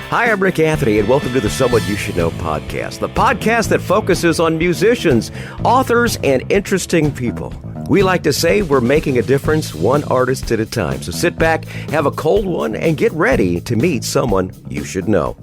Hi, I'm Rick Anthony, and welcome to the Someone You Should Know podcast, the podcast that focuses on musicians, authors, and interesting people. We like to say we're making a difference one artist at a time. So sit back, have a cold one, and get ready to meet someone you should know.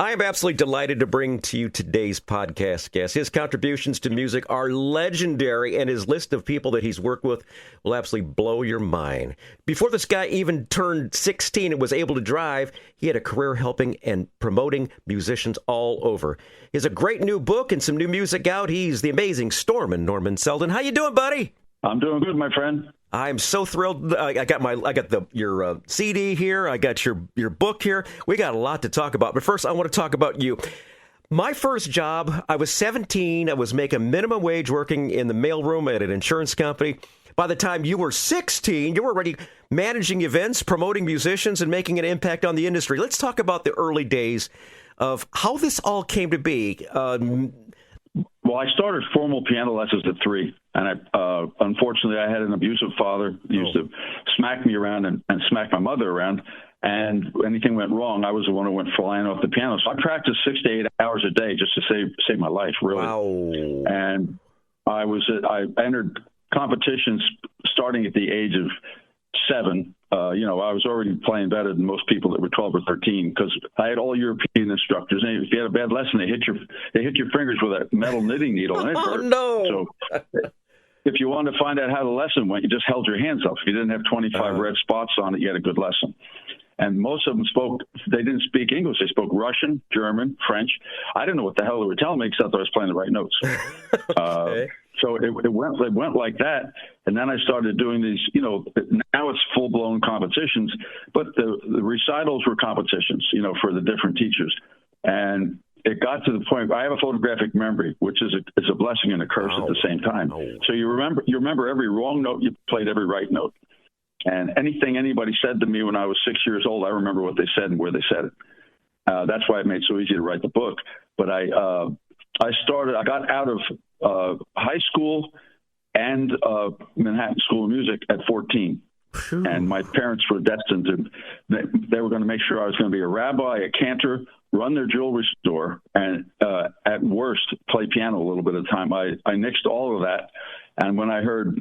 I am absolutely delighted to bring to you today's podcast guest. His contributions to music are legendary, and his list of people that he's worked with will absolutely blow your mind. Before this guy even turned 16 and was able to drive, he had a career helping and promoting musicians all over. He has a great new book and some new music out. He's the amazing Stormin Norman Seldin. How you doing, buddy? I'm doing good, my friend. I'm so thrilled. I got your CD here. I got your book here. We got a lot to talk about. But first, I want to talk about you. My first job, I was 17. I was making minimum wage working in the mailroom at an insurance company. By the time you were 16, you were already managing events, promoting musicians, and making an impact on the industry. Let's talk about the early days of how this all came to be. Well, I started formal piano lessons at 3, and unfortunately, I had an abusive father who used to smack me around and smack my mother around, and anything went wrong, I was the one who went flying off the piano. So I practiced 6 to 8 hours a day just to save my life, really. Wow. And I entered competitions starting at the age of 7. I was already playing better than most people that were 12 or 13 because I had all European instructors. And if you had a bad lesson, they hit your fingers with a metal knitting needle. And it hurt. No! So if you wanted to find out how the lesson went, you just held your hands up. If you didn't have 25 red spots on it, you had a good lesson. And most of them they didn't speak English. They spoke Russian, German, French. I didn't know what the hell they were telling me except I was playing the right notes. Okay. So it went like that. And then I started doing these, now it's full-blown competitions, but the recitals were competitions, for the different teachers. And it got to the point, I have a photographic memory, which is a blessing and a curse at the same time. So you remember every wrong note, you played every right note. And anything anybody said to me when I was 6 years old, I remember what they said and where they said it. That's why it made it so easy to write the book. But I got out of high school and Manhattan School of Music at 14. And my parents were destined they were going to make sure I was going to be a rabbi, a cantor, run their jewelry store, and at worst, play piano a little bit of the time. I nixed all of that. And when I heard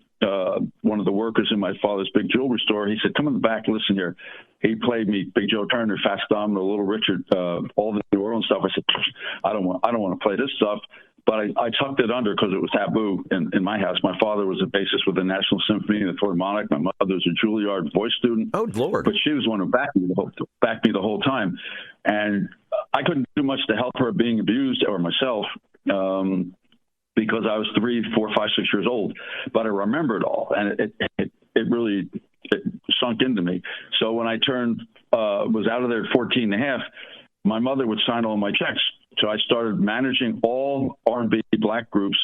one of the workers in my father's big jewelry store, he said, "Come in the back, listen here." He played me Big Joe Turner, Fats Domino, Little Richard, all the New Orleans stuff. I said, I don't want to play this stuff. But I tucked it under because it was taboo in my house. My father was a bassist with the National Symphony and the Philharmonic. My mother was a Juilliard voice student. Oh, Lord. But she was the one who backed me the whole time. And I couldn't do much to help her being abused or myself because I was 3, 4, 5, 6 years old. But I remember it all. And it really sunk into me. So when I was out of there at 14 and a half, my mother would sign all my checks. So I started managing all R&B black groups,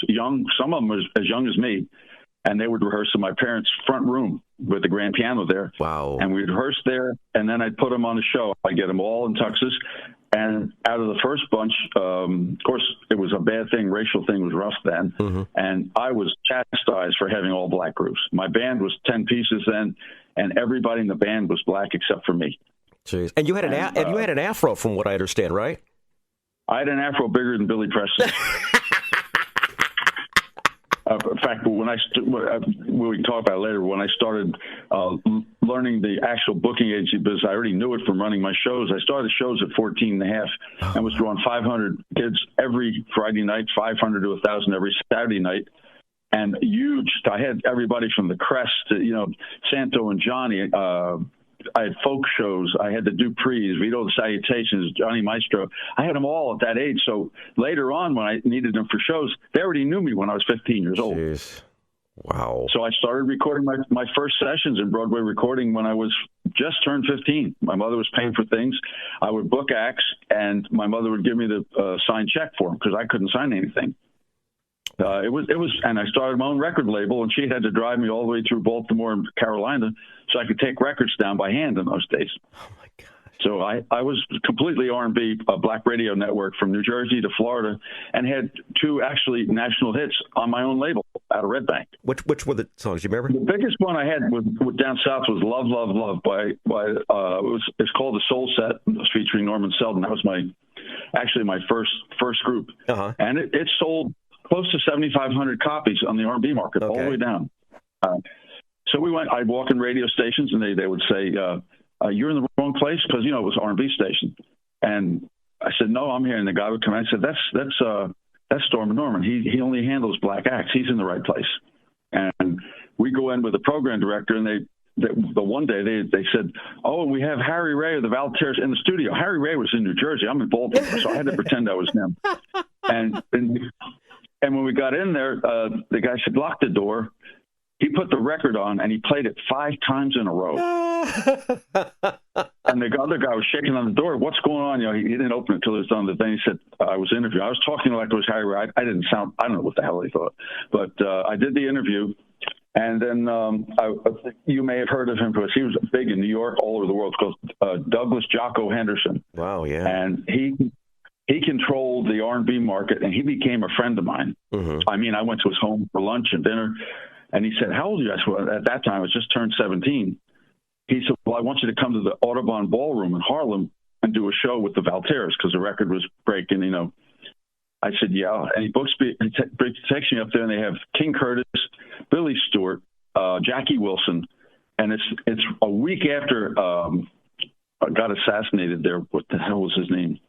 some of them as young as me, and they would rehearse in my parents' front room with the grand piano there. Wow. And we'd rehearse there, and then I'd put them on the show. I'd get them all in tuxes. And out of the first bunch, of course, it was a bad thing. Racial thing was rough then. Mm-hmm. And I was chastised for having all black groups. My band was 10 pieces then, and everybody in the band was black except for me. Jeez. And you had an afro, from what I understand, right? I had an afro bigger than Billy Preston. In fact, we can talk about it later. When I started learning the actual booking agency business, I already knew it from running my shows. I started shows at 14 and a half and was drawing 500 kids every Friday night, 500 to 1,000 every Saturday night. And huge. I had everybody from the Crest to, Santo and Johnny. I had folk shows. I had the Duprees, Vito the Salutations, Johnny Maestro. I had them all at that age. So later on, when I needed them for shows, they already knew me when I was 15 years old. Jeez. Wow. So I started recording my first sessions in Broadway recording when I was just turned 15. My mother was paying for things. I would book acts, and my mother would give me the signed check for them because I couldn't sign anything. It was, and I started my own record label, and she had to drive me all the way through Baltimore and Carolina so I could take records down by hand in those days. Oh my God! So I was completely R&B, a black radio network from New Jersey to Florida, and had 2 actually national hits on my own label out of Red Bank. Which were the songs? You remember? The biggest one I had was down south was "Love, Love, Love" by it's called the Soul Set. It was featuring Norman Seldin. That was my first group, and it sold close to 7,500 copies on the R&B market all the way down. So I'd walk in radio stations, and they would say, "You're in the wrong place," because it was R&B station. And I said, "No, I'm here." And the guy would come in and said, "That's Stormin Norman. He only handles black acts. He's in the right place." And we go in with the program director, and the one day they said, "Oh, we have Harry Ray of the Valtairs in the studio." Harry Ray was in New Jersey. I'm in Baltimore, so I had to pretend I was him. And when we got in there, the guy said, "Lock the door." He put the record on, and he played it 5 times in a row. And the other guy was shaking on the door. "What's going on?" He didn't open it until it was done. Then he said, "I was interviewing. I was talking like it was Harry Ray. I didn't sound. I don't know what the hell he thought, but I did the interview." And then you may have heard of him because he was big in New York, all over the world. It's called Douglas Jocko Henderson. Wow, yeah. And he controlled the R&B market, and he became a friend of mine. Mm-hmm. I mean, I went to his home for lunch and dinner. And he said, "How old are you?" I said, "Well, at that time, I was just turned 17. He said, "Well, I want you to come to the Audubon Ballroom in Harlem and do a show with the Valtairs because the record was breaking, I said, "Yeah." And he takes me up there, and they have King Curtis, Billy Stewart, Jackie Wilson. And it's a week after got assassinated there. What the hell was his name?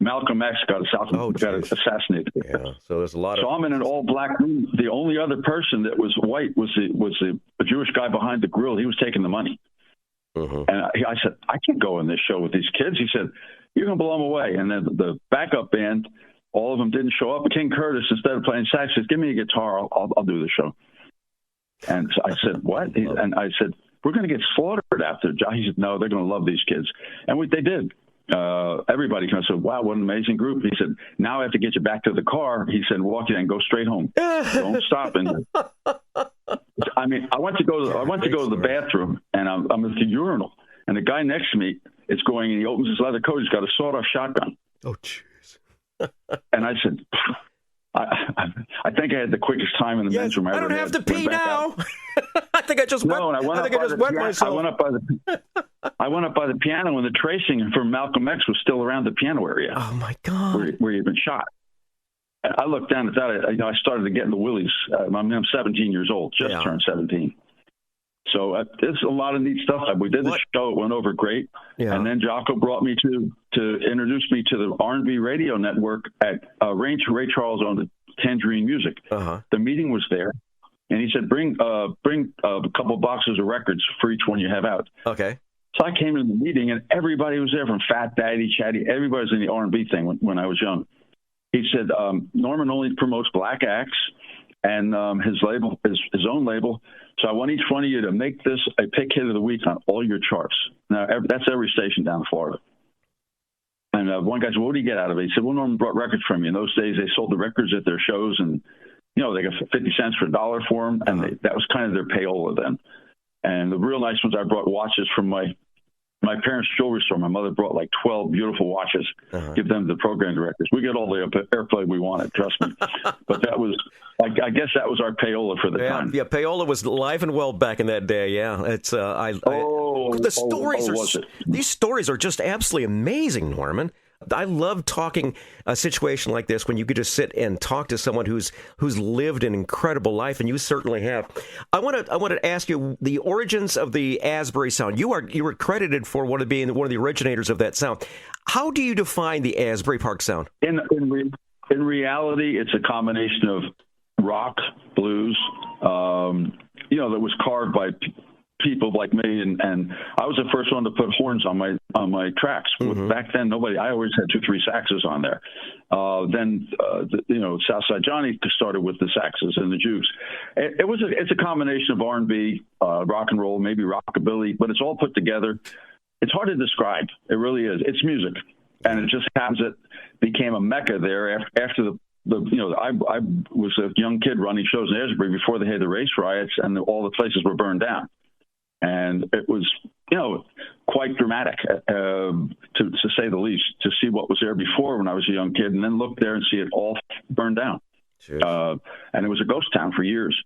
Malcolm X got assassinated. Yeah, so there's a lot of. So I'm in an all-black room. The only other person that was white was a Jewish guy behind the grill. He was taking the money. Mm-hmm. And I said, "I can't go on this show with these kids." He said, "You're going to blow them away." And then the backup band, all of them didn't show up. King Curtis, instead of playing sax, says, "Give me a guitar. I'll do the show." And so I said, "What?" And I said, "We're going to get slaughtered after." He said, "No, they're going to love these kids." And they did. Everybody kind of said, "Wow, what an amazing group." He said, "Now I have to get you back to the car." He said, "Walk in and go straight home. Don't stop." And I mean, I went to go to the bathroom, and I'm at the urinal, and the guy next to me is going, and he opens his leather coat. He's got a sawed-off shotgun. Oh, jeez. And I said, I think I had the quickest time in the men's room. I don't have to pee now. I think I just wet myself. I went up by the piano, and the tracing from Malcolm X was still around the piano area. Oh my God! Where he'd been shot. And I looked down at that. I started to get in the willies. I'm 17 years old, just turned 17. So there's a lot of neat stuff. We did the show; it went over great. Yeah. And then Jocko brought me to introduce me to the R&B radio network at Ray Charles on the Tangerine Music. Uh-huh. The meeting was there, and he said, "Bring a couple boxes of records for each one you have out." Okay. So I came to the meeting, and everybody was there, from Fat Daddy, Chatty. Everybody was in the R&B thing when I was young. He said, "Norman only promotes black acts, and his label is his own label. So I want each one of you to make this a pick hit of the week on all your charts." Now, that's every station down in Florida. And one guy said, "What do you get out of it?" He said, "Well, Norman brought records from you." In those days, they sold the records at their shows, and they got 50 cents for $1 for them, and that was kind of their payola then. And the real nice ones, I brought watches from my parents' jewelry store. My mother brought like 12 beautiful watches, give them to the program directors. We got all the airplay we wanted, trust me. But that was, I guess that was our payola for the time. Yeah, payola was alive and well back in that day, yeah. It's these stories are just absolutely amazing, Norman. I love talking a situation like this when you could just sit and talk to someone who's lived an incredible life, and you certainly have. I want to ask you the origins of the Asbury sound. You were credited for being one of the originators of that sound. How do you define the Asbury Park sound? In reality, it's a combination of rock, blues, that was carved by people like me, and I was the first one to put horns on my tracks. Mm-hmm. Back then, I always had 2-3 saxes on there. Then Southside Johnny started with the saxes and the jukes. It's a combination of R&B, rock and roll, maybe rockabilly, but it's all put together. It's hard to describe. It really is. It's music, and it just happens it became a mecca there after I was a young kid running shows in Asbury before they had the race riots and all the places were burned down. And it was quite dramatic, to say the least, to see what was there before when I was a young kid, and then look there and see it all burned down. And it was a ghost town for years.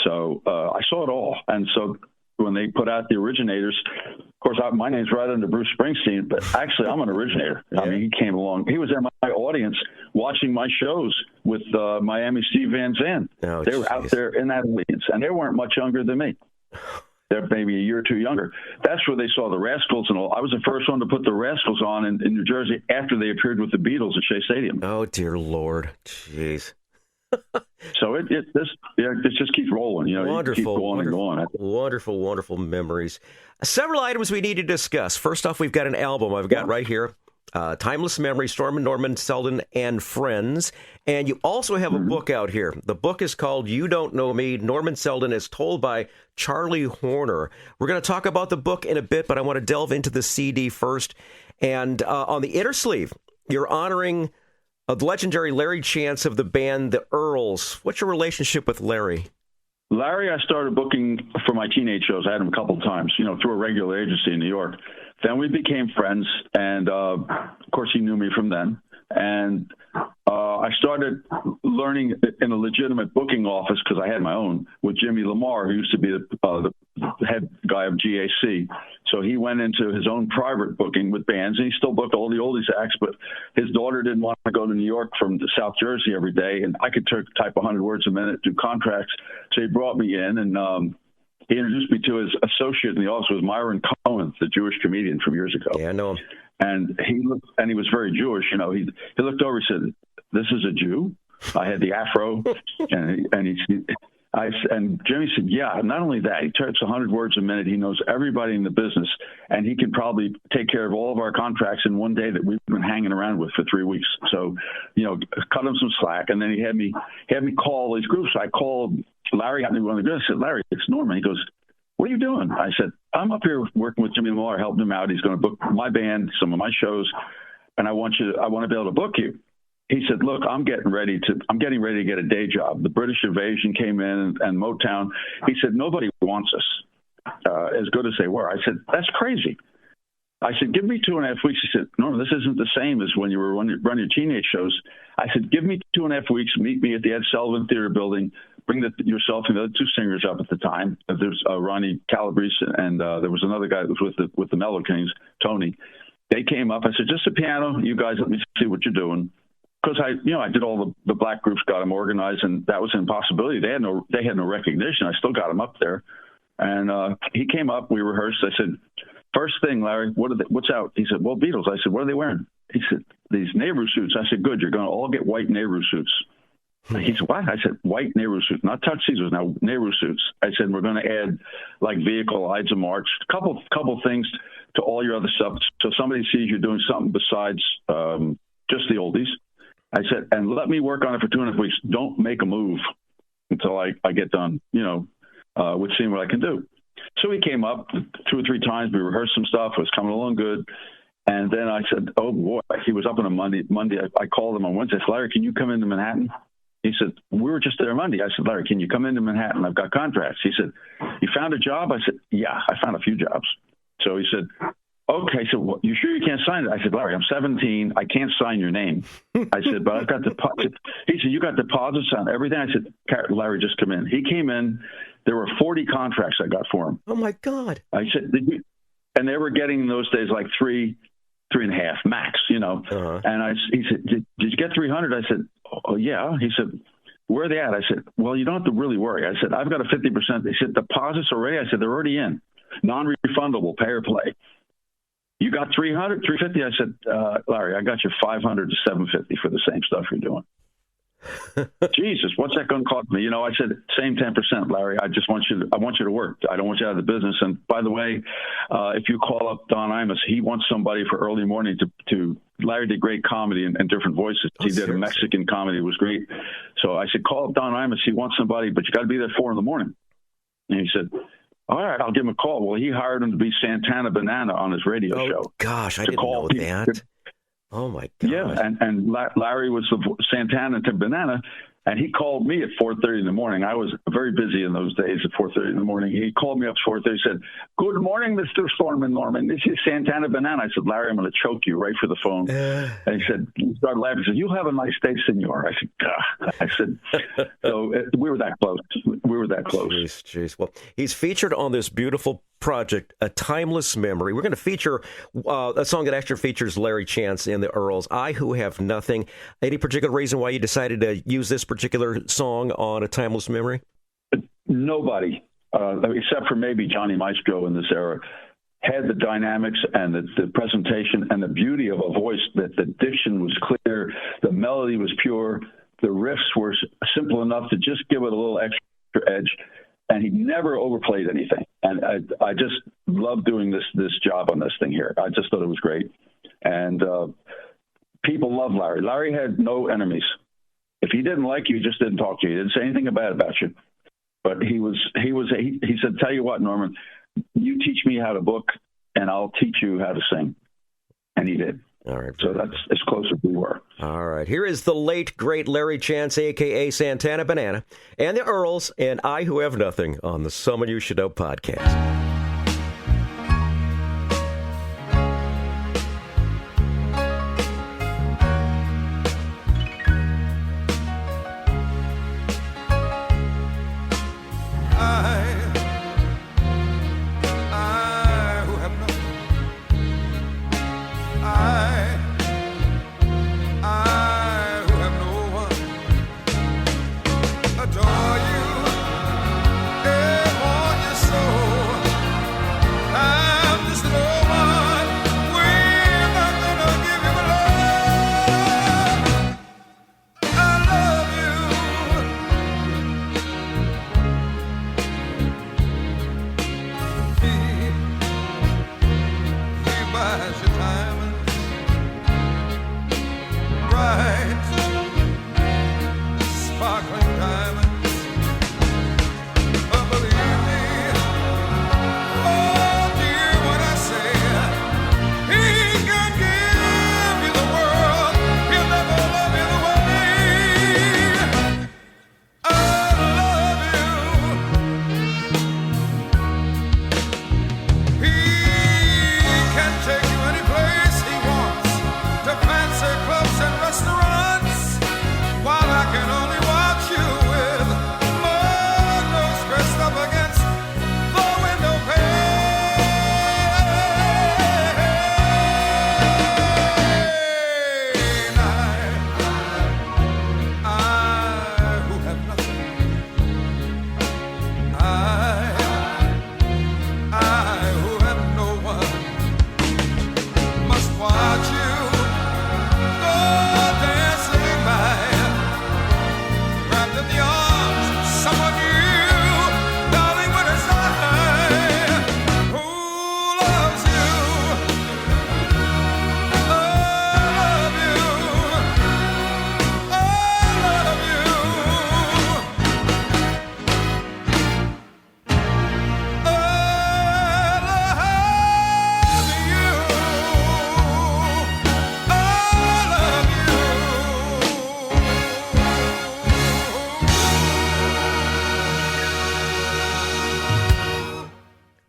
So I saw it all. And so when they put out the originators, of course, my name's right under Bruce Springsteen, but actually I'm an originator. I mean, he came along. He was in my audience watching my shows with Miami Steve Van Zandt. They were out there in that audience, and they weren't much younger than me. They're maybe a year or two younger. That's where they saw the Rascals and all. I was the first one to put the Rascals on in New Jersey after they appeared with the Beatles at Shea Stadium. Oh, dear Lord. Jeez. So it just keeps rolling. Wonderful, keep going and going. Wonderful, wonderful memories. Several items we need to discuss. First off, we've got an album I've got right here. Timeless Memory, Stormin Norman Seldin and Friends. And you also have a book out here. The book is called You Don't Know Me, Norman Seldin, is told by Charlie Horner. We're going to talk about the book in a bit, but I want to delve into the CD first. And on the inner sleeve, you're honoring the legendary Larry Chance of the band The Earls. What's your relationship with Larry? Larry, I started booking for my teenage shows. I had him a couple of times, through a regular agency in New York. Then we became friends, and of course, he knew me from then. And I started learning in a legitimate booking office, because I had my own, with Jimmy Lamar, who used to be the head guy of GAC. So he went into his own private booking with bands, and he still booked all the oldies acts, but his daughter didn't want to go to New York from South Jersey every day, and I could type 100 words a minute, do contracts. So he brought me in, and he introduced me to his associate in the office, was Myron Cohen, the Jewish comedian from years ago. Yeah, I know him. And he was very Jewish. He looked over, he said, "This is a Jew?" I had the afro, and Jimmy said, "Yeah, not only that, he types 100 words a minute. He knows everybody in the business, and he can probably take care of all of our contracts in one day that we've been hanging around with for 3 weeks." So, cut him some slack. And then he had me call these groups. I called Larry, got me one of the groups. I said, "Larry, it's Norman." He goes, "What are you doing?" I said, "I'm up here working with Jimmy Lamar, helping him out. He's going to book my band, some of my shows, and I want to be able to book you." He said, "Look, I'm getting ready to get a day job. The British invasion came in and Motown." He said, "Nobody wants us as good as they were." I said, "That's crazy." I said, "Give me 2.5 weeks." He said, "Norman, this isn't the same as when you were running your teenage shows." I said, "Give me 2.5 weeks. Meet me at the Ed Sullivan Theater building. Bring yourself and the other two singers up at the time. There's Ronnie Calabrese, and there was another guy that was with the Mellow Kings, Tony. They came up. I said, "Just a piano. You guys let me see what you're doing." Because I did all the black groups, got them organized, and that was an impossibility. They had no recognition. I still got them up there, and he came up. We rehearsed. I said, "First thing, Larry, what's out?" He said, "Well, Beatles." I said, "What are they wearing?" He said, "These Nehru suits." I said, "Good, you're going to all get white Nehru suits." He said, "What?" I said, "White Nehru suits, not tuxedos, now Nehru suits." I said, "We're going to add like vehicle, Ides of March, couple things to all your other stuff, so somebody sees you're doing something besides just the oldies." I said, "And let me work on it for 2.5 weeks. Don't make a move until I get done, with seeing what I can do." So he came up 2 or 3 times. We rehearsed some stuff. It was coming along good. And then I said, "Oh, boy." He was up on a Monday. I called him on Wednesday. I said, "Larry, can you come into Manhattan?" He said, "We were just there Monday." I said, "Larry, can you come into Manhattan? I've got contracts." He said, "You found a job?" I said, "Yeah, I found a few jobs." So he said, "Okay." So, "Well, you sure you can't sign it?" I said, "Larry, I'm 17. I can't sign your name." I said, "But I've got deposits." He said, "You got deposits on everything?" I said, "Larry, just come in." He came in. There were 40 contracts I got for him. Oh, my God. I said, and they were getting in those days like 3.5 max, Uh-huh. And he said, did you get 300? I said, "Oh, yeah." He said, "Where are they at?" I said, "Well, you don't have to really worry." I said, "I've got a 50%. They said, "Deposits already?" I said, "They're already in. Non-refundable, pay or play." "You got 300, 350? I said, "Larry, I got you 500 to 750 for the same stuff you're doing." Jesus, what's that going to cost me? I said, "Same 10%, Larry. I want you to work. I don't want you out of the business. And by the way, if you call up Don Imus, he wants somebody for early morning to Larry did great comedy and different voices. He did a Mexican comedy. It was great. So I said, call up Don Imus. He wants somebody, but you got to be there at 4 a.m. And he said, all right, I'll give him a call. Well, he hired him to be Santana Banana on his radio show. Gosh, I didn't know that. Oh, my God. Yeah, and Larry was the Santana to Banana. And he called me at 4:30 in the morning. I was very busy in those days at 4:30 in the morning. He called me up at 4:30 and said, "Good morning, Mr. Stormin Norman. This is Santana Banana." I said, "Larry, I'm going to choke you right for the phone." And he said, he started laughing. He said, "You have a nice day, senor." I said, "God." I said, so we were that close. We were that close. Jeez. Well, he's featured on this beautiful project, A Timeless Memory. We're going to feature a song that actually features Larry Chance and the Earls, I Who Have Nothing. Any particular reason why you decided to use this particular song on A Timeless Memory? Nobody, except for maybe Johnny Maestro in this era, had the dynamics and the presentation and the beauty of a voice that the diction was clear, the melody was pure, the riffs were simple enough to just give it a little extra edge. And he never overplayed anything. And I just love doing this job on this thing here. I just thought it was great. And people love Larry. Larry had no enemies. If he didn't like you, he just didn't talk to you. He didn't say anything bad about you. But he said, "Tell you what, Norman, you teach me how to book, and I'll teach you how to sing." And he did. All right. So that's as close as we were. All right. Here is the late, great Larry Chance, a.k.a. Santana Banana, and the Earls, and I Who Have Nothing on the Someone You Should Know podcast.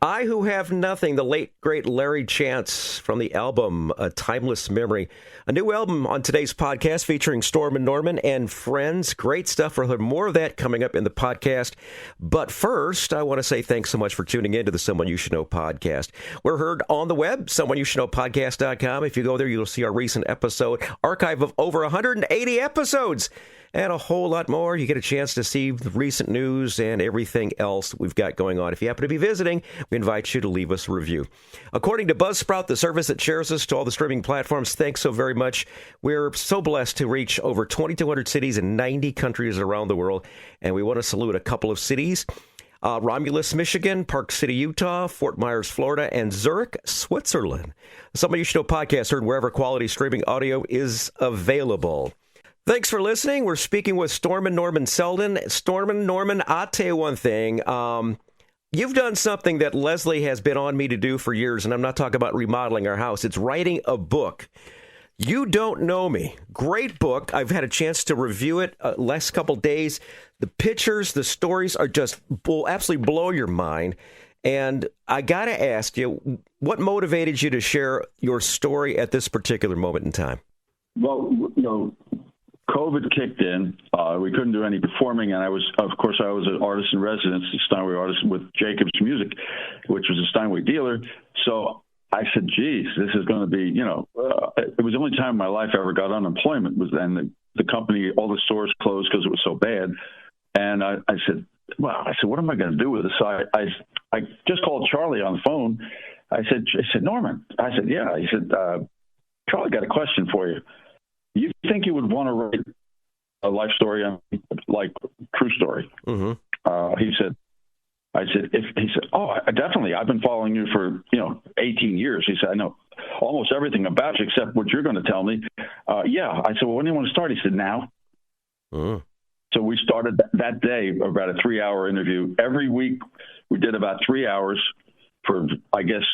I Who Have Nothing, the late, great Larry Chance from the album A Timeless Memory. A new album on today's podcast featuring Stormin Norman and friends. Great stuff. We'll have more of that coming up in the podcast. But first, I want to say thanks so much for tuning in to the Someone You Should Know podcast. We're heard on the web, someoneyoushouldknowpodcast.com. If you go there, you'll see our recent episode archive of over 180 episodes. And a whole lot more. You get a chance to see the recent news and everything else we've got going on. If you happen to be visiting, we invite you to leave us a review. According to Buzzsprout, the service that shares us to all the streaming platforms, thanks so very much. We're so blessed to reach over 2,200 cities in 90 countries around the world. And we want to salute a couple of cities. Romulus, Michigan, Park City, Utah, Fort Myers, Florida, and Zurich, Switzerland. Somebody You Should Know podcast heard wherever quality streaming audio is available. Thanks for listening. We're speaking with Stormin Norman Seldin. Stormin Norman, I'll tell you one thing. You've done something that Leslie has been on me to do for years, and I'm not talking about remodeling our house. It's writing a book. You Don't Know Me. Great book. I've had a chance to review it last couple days. The pictures, the stories are just will absolutely blow your mind. And I got to ask you, what motivated you to share your story at this particular moment in time? Well, COVID kicked in. We couldn't do any performing, and I was an artist in residence, a Steinway artist with Jacobs Music, which was a Steinway dealer. So I said, geez, this is going to be, it was the only time in my life I ever got unemployment was then the company, all the stores closed because it was so bad. And I said, what am I going to do with this? So I just called Charlie on the phone. I said, Norman. I said, yeah. He said, Charlie, got a question for you. You think you would want to write a life story, like true story? Mm-hmm. I said, oh, definitely. I've been following you for, 18 years. He said, I know almost everything about you except what you're going to tell me. Yeah. I said, well, when do you want to start? He said, now. Mm. So we started that day, about a 3-hour interview. Every week we did about 3 hours for, I guess,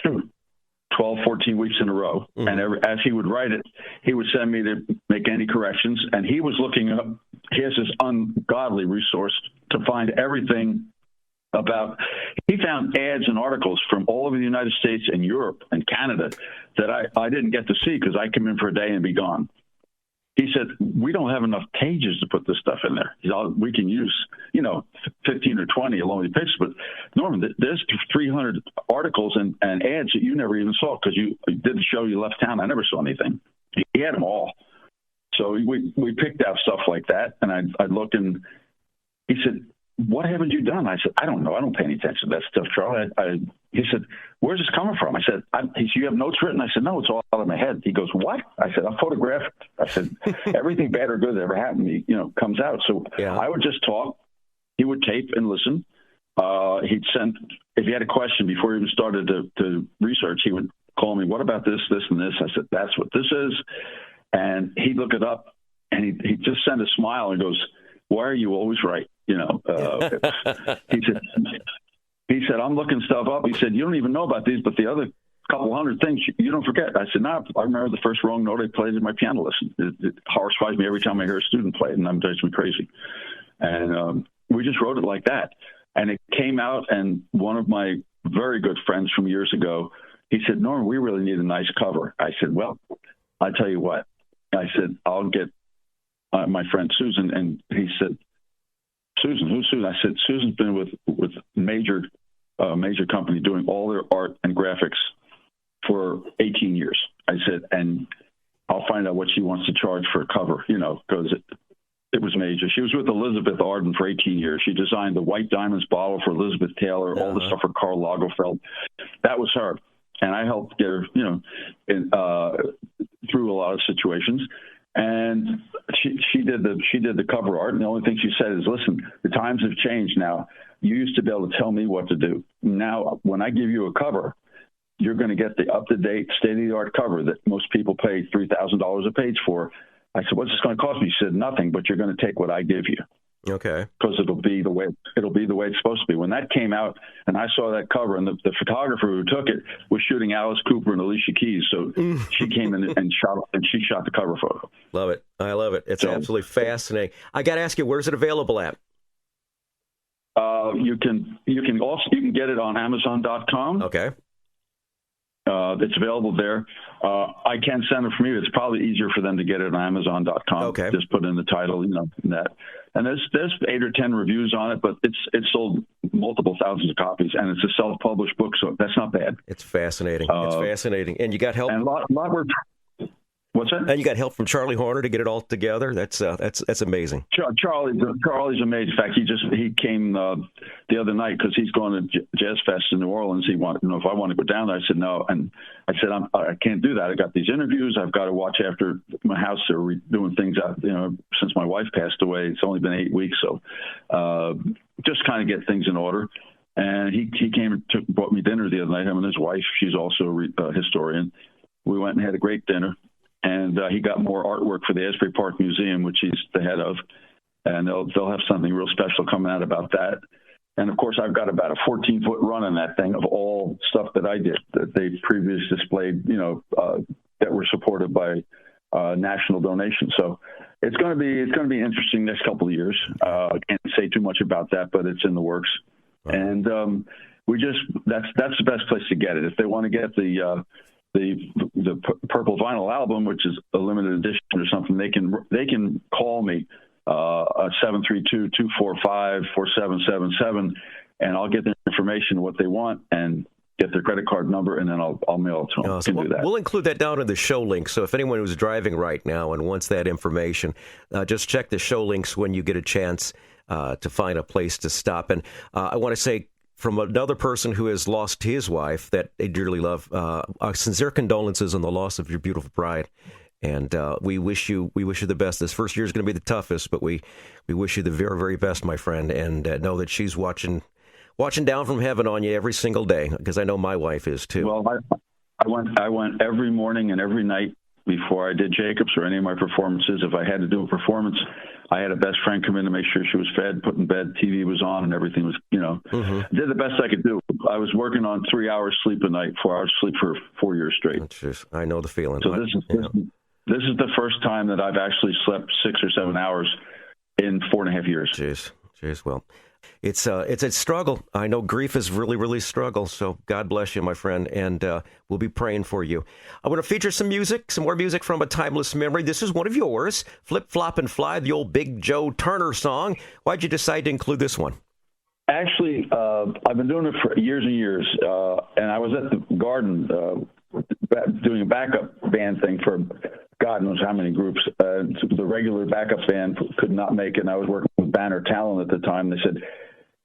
12, 14 weeks in a row. Mm. And as he would write it, he would send me to make any corrections. And he was looking up, he has this ungodly resource to find everything about, he found ads and articles from all over the United States and Europe and Canada that I didn't get to see because I come in for a day and be gone. He said, we don't have enough pages to put this stuff in there. We can use, 15 or 20 along with pictures. But Norman, there's 300 articles and ads that you never even saw because you did the show, you left town. I never saw anything. He had them all. So we picked out stuff like that. And I'd look and he said, what haven't you done? I said, I don't know. I don't pay any attention to that stuff, Charlie. He said, where's this coming from? I said, he said, you have notes written? I said, no, it's all out of my head. He goes, what? I said, I'll photograph it. I said, everything bad or good that ever happened to me, comes out. So yeah. I would just talk. He would tape and listen. He'd send, if he had a question before he even started to research, he would call me, what about this, this, and this? I said, that's what this is. And he'd look it up and he'd just send a smile and goes, why are you always right? He said, I'm looking stuff up. He said, you don't even know about these, but the other couple hundred things you don't forget. I said, no, I remember the first wrong note I played in my piano lesson. It horrifies me every time I hear a student play it, and that drives me crazy. And we just wrote it like that. And it came out, and one of my very good friends from years ago, he said, Norman, we really need a nice cover. I said, well, I tell you what. I said, I'll get my friend Susan, and he said, Susan, who's Susan? I said, Susan's been with major company doing all their art and graphics for 18 years. I said, and I'll find out what she wants to charge for a cover, because it was major. She was with Elizabeth Arden for 18 years. She designed the White Diamonds bottle for Elizabeth Taylor, all the stuff for Karl Lagerfeld. That was her. And I helped get her, through a lot of situations. And she did the cover art, and the only thing she said is, listen, the times have changed now. You used to be able to tell me what to do. Now, when I give you a cover, you're going to get the up-to-date, state-of-the-art cover that most people pay $3,000 a page for. I said, what's this going to cost me? She said, nothing, but you're going to take what I give you. Okay. Because it'll be the way it's supposed to be. When that came out, and I saw that cover, and the photographer who took it was shooting Alice Cooper and Alicia Keys, so she came in and shot the cover photo. Love it. I love it. It's absolutely fascinating. I got to ask you, where's it available at? You can get it on Amazon.com. Okay. It's available there. I can send it from you. It's probably easier for them to get it on Amazon.com. Okay. Just put in the title, that. And there's 8 or 10 reviews on it, but it's sold multiple thousands of copies, and it's a self-published book, so that's not bad. It's fascinating. It's fascinating. And you got help. And a lot were. What's that? And you got help from Charlie Horner to get it all together. That's amazing. Charlie's amazing. In fact, he came the other night because he's going to Jazz Fest in New Orleans. He wanted to know if I want to go down there. I said no, and I said I can't do that. I got these interviews. I've got to watch after my house. They're doing things out. Since my wife passed away, it's only been 8 weeks, so just kind of get things in order. And he came and brought me dinner the other night. Him and his wife. She's also a historian. We went and had a great dinner. And he got more artwork for the Asbury Park Museum, which he's the head of. And they'll have something real special coming out about that. And of course, I've got about a 14-foot run in that thing of all stuff that I did that they previously displayed, that were supported by national donations. So it's going to be interesting next couple of years. I can't say too much about that, but it's in the works. Right. And that's the best place to get it. If they want to get the purple vinyl album, which is a limited edition or something, they can call me 732-245-4777, and I'll get their information, what they want, and get their credit card number, and then I'll mail it to them. So we'll include that down in the show links. So if anyone who's driving right now and wants that information, just check the show links when you get a chance to find a place to stop. And I want to say, from another person who has lost his wife that they dearly love, sincere condolences on the loss of your beautiful bride. And we wish you the best. This first year is going to be the toughest, but we wish you the very, very best, my friend. And know that she's watching down from heaven on you every single day, because I know my wife is too. Well, I went every morning and every night before I did Jacobs or any of my performances. If I had to do a performance, I had a best friend come in to make sure she was fed, put in bed, TV was on, and everything was, did the best I could do. I was working on 3 hours sleep a night, 4 hours sleep for 4 years straight. I know the feeling. So this is the first time that I've actually slept 6 or 7 hours in 4.5 years. Jeez. Well, it's a struggle. I know grief is really, really struggle. So God bless you, my friend, and we'll be praying for you. I want to feature some more music from a timeless memory. This is one of yours, Flip, Flop, and Fly, the old Big Joe Turner song. Why'd you decide to include this one? Actually, I've been doing it for years and years, and I was at the Garden doing a backup band thing for God knows how many groups. The regular backup band could not make it, and I was working with Banner Talent at the time. They said,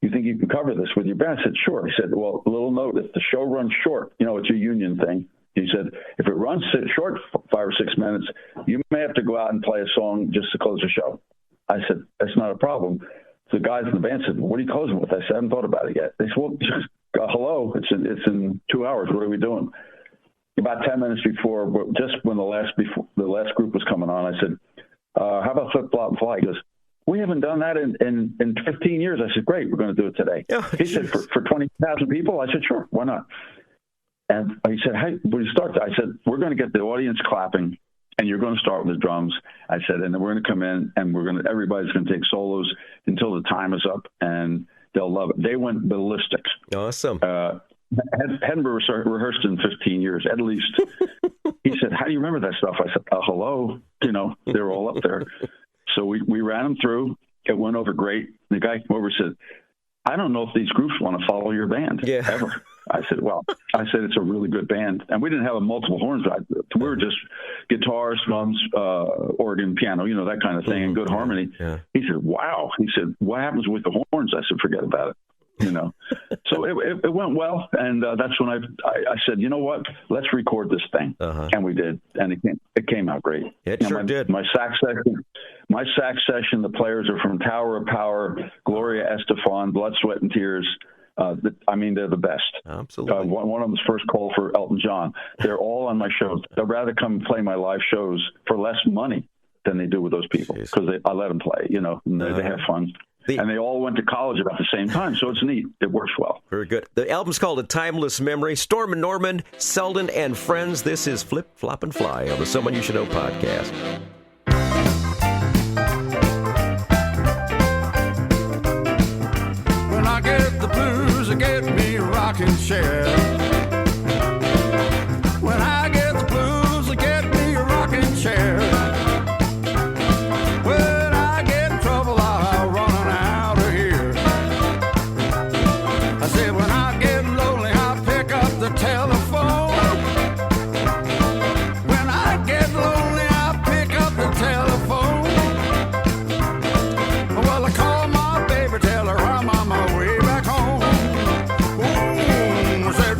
"You think you can cover this with your band?" I said, "Sure." He said, "Well, a little note, if the show runs short, it's a union thing." He said, "If it runs short 5 or 6 minutes, you may have to go out and play a song just to close the show." I said, "That's not a problem." The guys in the band said, "What are you closing with?" I said, "I haven't thought about it yet." They said, "Well, hello, it's in 2 hours. What are we doing?" About 10 minutes before, just when the last group was coming on, I said, "How about Flip, Flop, and Fly?" He goes, "We haven't done that in 15 years." I said, "Great, we're going to do it today." He said, for 20,000 people? I said, "Sure, why not?" And he said, "Hey, will you start?" I said, "We're going to get the audience clapping, and you're going to start with the drums." I said, "And then we're going to come in, and everybody's going to take solos until the time is up, and they'll love it." They went ballistic. Awesome. Hadn't rehearsed in 15 years, at least. He said, "How do you remember that stuff?" I said, "Hello." They're all up there. So we ran them through. It went over great. The guy came over and said, "I don't know if these groups want to follow your band ever." I said, "It's a really good band." And we didn't have multiple horns. We were just guitars, drums, organ, piano, that kind of thing, and good harmony. Yeah. He said, "Wow." He said, "What happens with the horns?" I said, "Forget about it." So it went well, and that's when I said, "You know what? Let's record this thing," and we did, and it came out great. It sure did. My sax section, the players are from Tower of Power, Gloria Estefan, Blood, Sweat, and Tears. They're the best. Absolutely. One of them's first call for Elton John. They're all on my shows. They'd rather come play my live shows for less money than they do with those people, because I let them play. And they have fun. And they all went to college about the same time, so it's neat. It works well. Very good. The album's called A Timeless Memory. Stormin Norman Seldin and Friends. This is Flip, Flop, and Fly on the Someone You Should Know podcast. When I get the blues, it get me rocking chair. When I get the blues, it get me rocking chair. Said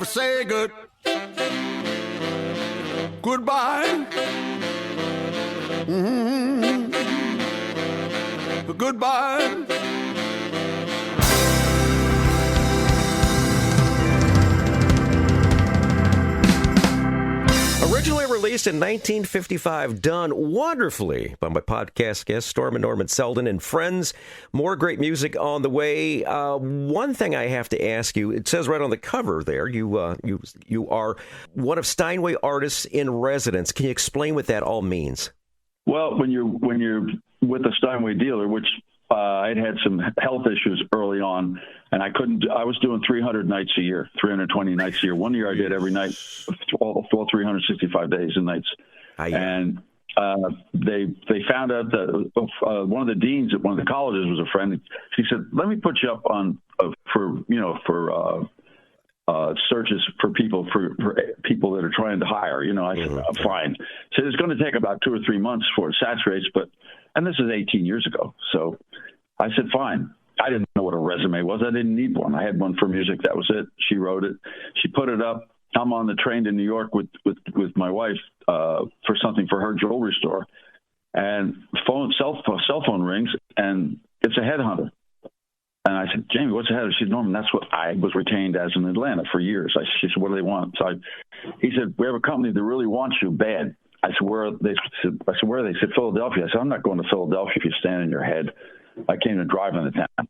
say goodbye. Goodbye. Originally released in 1955, done wonderfully by my podcast guest, Stormin Norman Seldin and friends. More great music on the way. One thing I have to ask you, it says right on the cover there, you are one of Steinway artists in residence. Can you explain what that all means? Well, when you're with a Steinway dealer, which I'd had some health issues early on, and I was doing 300 nights a year, 320 nights a year. One year I did every night, all 365 days and nights. And they found out that one of the deans at one of the colleges was a friend. She said, "Let me put you up on for searches for people that are trying to hire." I said, "Fine." So it's going to take about 2 or 3 months before it saturates, and this is 18 years ago. So I said, "Fine." I didn't know what a resume was. I didn't need one. I had one for music. That was it. She wrote it. She put it up. I'm on the train to New York with my wife for something for her jewelry store, and cell phone rings, and it's a headhunter. And I said, "Jamie, what's a headhunter?" She said, "Norman, that's what I was retained as in Atlanta for years." She said, "What do they want?" So he said, "We have a company that really wants you bad." I said, "Where are they?" I said, "Where are they?" He said, "Philadelphia." I said, "I'm not going to Philadelphia if you stand in your head. I came to drive into town."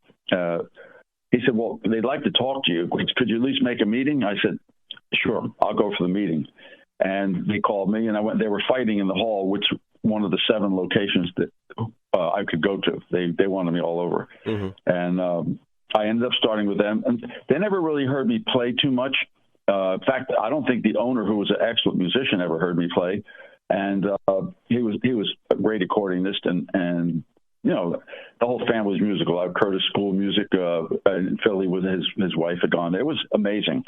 He said, "Well, they'd like to talk to you. Could you at least make a meeting?" I said, "Sure, I'll go for the meeting." And they called me, and I went. They were fighting in the hall, which one of the 7 locations that I could go to. They wanted me all over. Mm-hmm. And I ended up starting with them. And they never really heard me play too much. In fact, I don't think the owner, who was an excellent musician, ever heard me play. And he was a great accordionist, and the whole family was musical. I had Curtis School Music in Philly with his wife had gone there. It was amazing.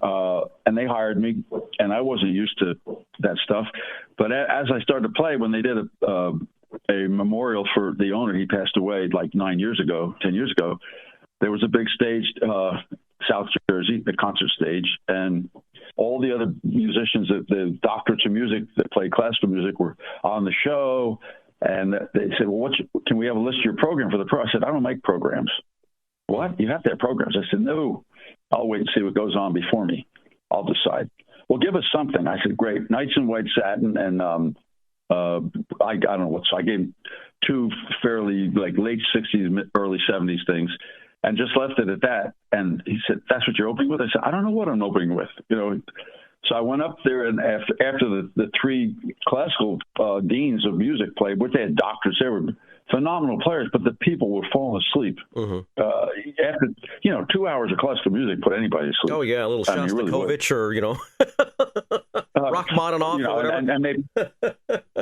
And they hired me, and I wasn't used to that stuff. But as I started to play, when they did a memorial for the owner, he passed away like 10 years ago. There was a big stage, South Jersey, the concert stage, and all the other musicians, the doctorates of music that played classical music, were on the show. And they said, "Well, can we have a list of your program for the pro?" I said, "I don't make programs." "What? You have to have programs." I said, "No, I'll wait and see what goes on before me. I'll decide." "Well, give us something." I said, "Great. Nights in White Satin." And I don't know what. So I gave him 2 fairly like late 60s, early 70s things, and just left it at that. And he said, "That's what you're opening with?" I said, "I don't know what I'm opening with." So I went up there, and after the 3 classical deans of music played, which they had doctors, they were phenomenal players, but the people were falling asleep. Mm-hmm. After 2 hours of classical music put anybody to sleep. Oh yeah, a little Shostakovich, really, or Rachmaninoff, or whatever.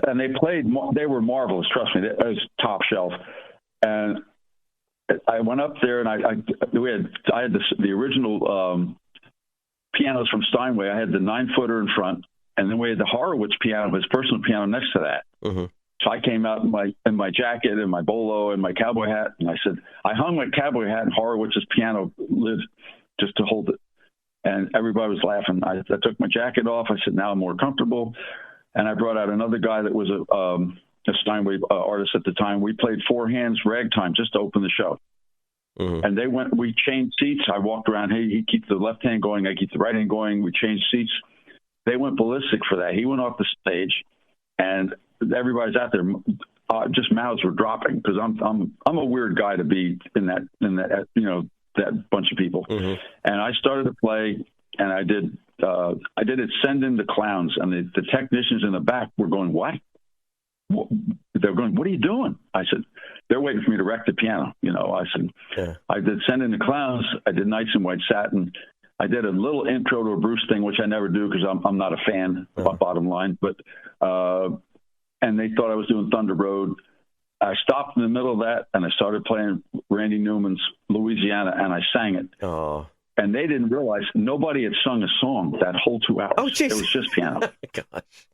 And they played. They were marvelous. Trust me, it was top shelf. And I went up there, and I had the original. Pianos from Steinway. I had the 9-footer in front, and then we had the Horowitz piano, his personal piano, next to that. Mm-hmm. So I came out in my jacket and my bolo and my cowboy hat, and I said, I hung my cowboy hat and Horowitz's piano lid just to hold it. And everybody was laughing. I took my jacket off. I said, now I'm more comfortable. And I brought out another guy that was a Steinway artist at the time. We played 4 hands ragtime just to open the show. Mm-hmm. And we changed seats. I walked around. Hey, he keeps the left hand going. I keep the right hand going. We changed seats. They went ballistic for that. He went off the stage, and everybody's out there. Just mouths were dropping because I'm a weird guy to be in that that bunch of people. Mm-hmm. And I started to play, and I did it. Send in the clowns, and the technicians in the back were going, "What?" They're going, "What are you doing?" I said, "They're waiting for me to wreck the piano." I said, yeah. I did Send in the Clowns. I did Nights in White Satin. I did a little intro to a Bruce thing, which I never do because I'm not a fan, bottom line. But and they thought I was doing Thunder Road. I stopped in the middle of that, and I started playing Randy Newman's Louisiana, and I sang it. Oh. And they didn't realize nobody had sung a song that whole 2 hours. Oh, geez. It was just piano. Gosh.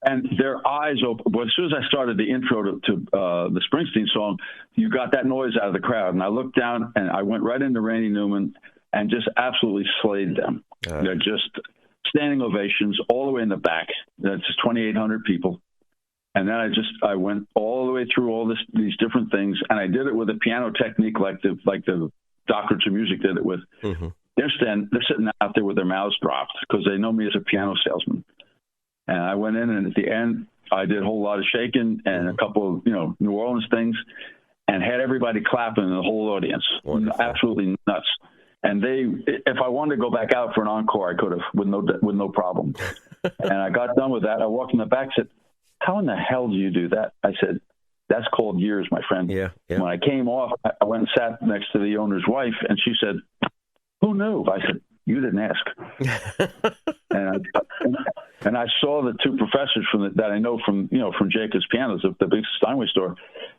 And their eyes opened. But as soon as I started the intro to the Springsteen song, you got that noise out of the crowd. And I looked down, and I went right into Randy Newman and just absolutely slayed them. They're just standing ovations all the way in the back. That's 2,800 people. And then I went all the way through all these different things, and I did it with a piano technique like the doctors of music did it with. Mm-hmm. They're sitting out there with their mouths dropped because they know me as a piano salesman. And I went in, and at the end, I did a whole lot of shaking and a couple of New Orleans things, and had everybody clapping in the whole audience. Wonderful. Absolutely nuts. And if I wanted to go back out for an encore, I could have with no problem. And I got done with that. I walked in the back, said, "How in the hell do you do that?" I said, "That's called years, my friend." Yeah. When I came off, I went and sat next to the owner's wife, and she said, "Who knew?" I said, "You didn't ask." and I saw the two professors that I know from Jacobs Pianos, the big Steinway store.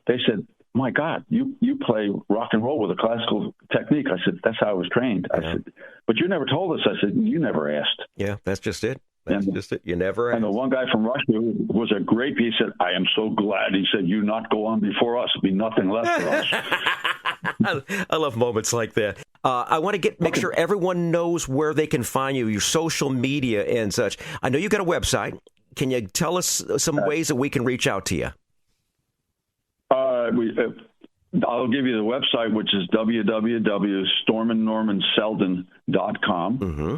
They said, "My God, you play rock and roll with a classical technique." I said, "That's how I was trained." I said, "But you never told us." I said, "You never asked." Yeah, that's just it. That's just it. You never asked. And the one guy from Russia who was a great, he said, "I am so glad." He said, "You not go on before us. There'll be nothing left for us." I love moments like that. I want to make sure everyone knows where they can find you, your social media and such. I know you got a website. Can you tell us some ways that we can reach out to you? I'll give you the website, which is www.storminnormanseldin.com. Mm-hmm.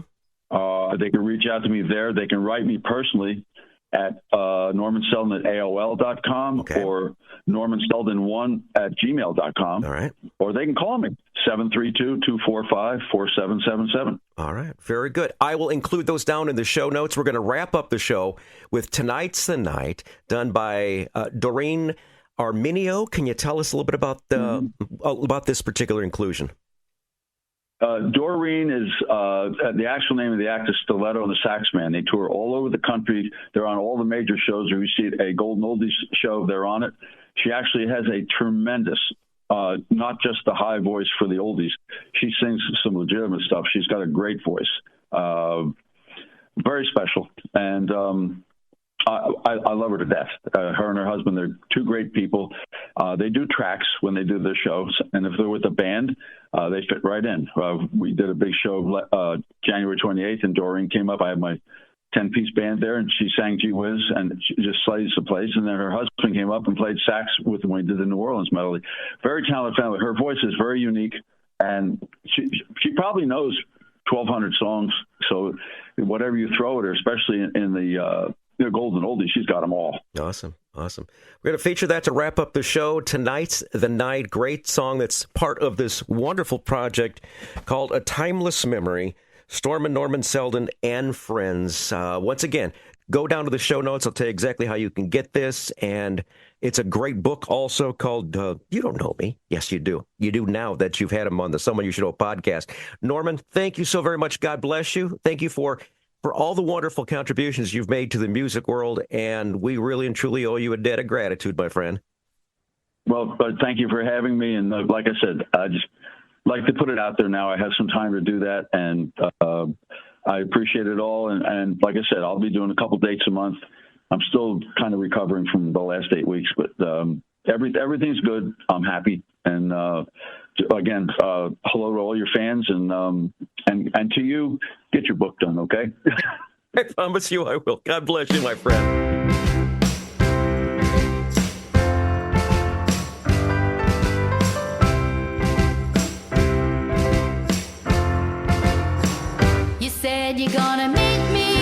They can reach out to me there. They can write me personally at normanseldin@aol.com or normanseldin1@gmail.com. All right. Or they can call me, 732-245-4777. All right. Very good. I will include those down in the show notes. We're going to wrap up the show with Tonight's the Night, done by Doreen Arminio. Can you tell us a little bit about this particular inclusion? Doreen is the actual name of the act is Stiletto and the Sax Man. They tour all over the country. They're on all the major shows. If you see a Golden Oldies show, they're on it. She actually has a tremendous, not just the high voice for the oldies. She sings some legitimate stuff. She's got a great voice. Very special. And I love her to death. Her and her husband, they're two great people. They do tracks when they do their shows, and if they're with a band, they fit right in. We did a big show January 28th, and Doreen came up. I had my 10-piece band there, and she sang Gee Whiz, and she just slays the place. And then her husband came up and played sax with them when he did the New Orleans medley. Very talented family. Her voice is very unique, and she probably knows 1,200 songs. So whatever you throw at her, especially in the Golden Oldies, she's got them all. Awesome. We're going to feature that to wrap up the show. Tonight's the Night, great song that's part of this wonderful project called A Timeless Memory, Stormin Norman Seldin and Friends. Once again, go down to the show notes. I'll tell you exactly how you can get this. And it's a great book also called You Don't Know Me. Yes, you do. You do now that you've had him on the Someone You Should Know podcast. Norman, thank you so very much. God bless you. Thank you for all the wonderful contributions you've made to the music world, and we really and truly owe you a debt of gratitude, my friend. Well, thank you for having me, and like I said, I just like to put it out there now. I have some time to do that, and I appreciate it all, and like I said, I'll be doing a couple dates a month. I'm still kind of recovering from the last 8 weeks, but everything's good. I'm happy, and again, hello to all your fans, and to you, get your book done, okay? I promise you I will. God bless you, my friend. You said you're gonna meet me.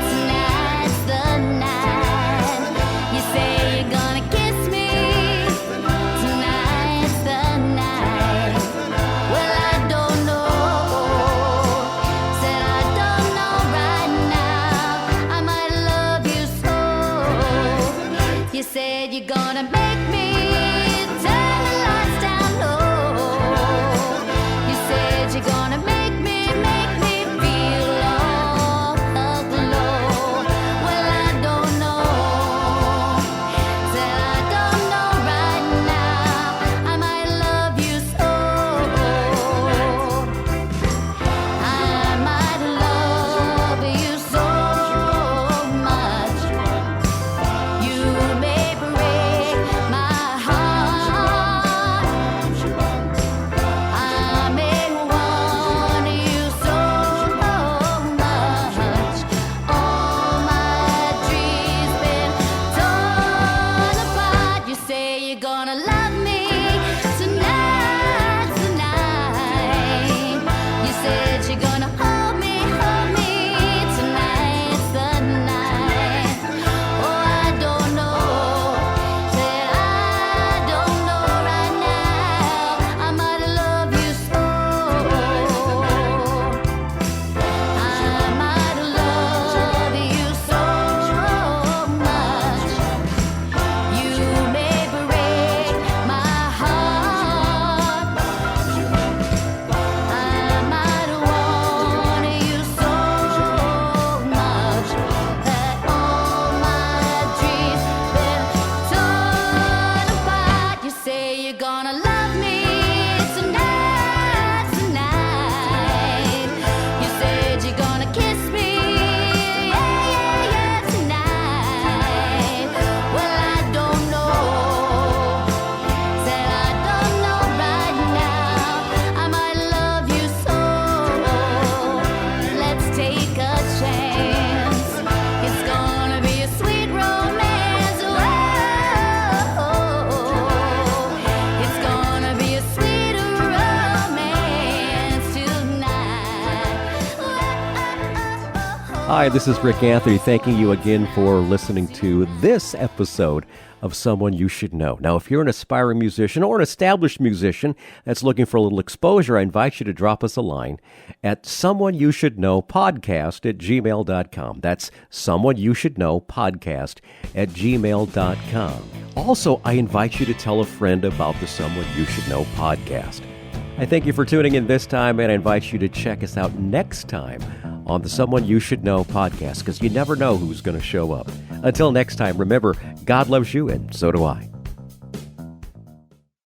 Tonight's the night. You say you're gonna kiss me. Tonight's the night. Well, I don't know. Said I don't know right now. I might love you so. You said you're gonna make me turn the lights down low. You said you're gonna make me feel alright. Hi, this is Rick Anthony, thanking you again for listening to this episode of Someone You Should Know. Now, if you're an aspiring musician or an established musician that's looking for a little exposure, I invite you to drop us a line at someoneyoushouldknowpodcast@gmail.com. That's someoneyoushouldknowpodcast@gmail.com. Also, I invite you to tell a friend about the Someone You Should Know podcast. I thank you for tuning in this time, and I invite you to check us out next time on the Someone You Should Know podcast, because you never know who's going to show up. Until next time, remember, God loves you, and so do I.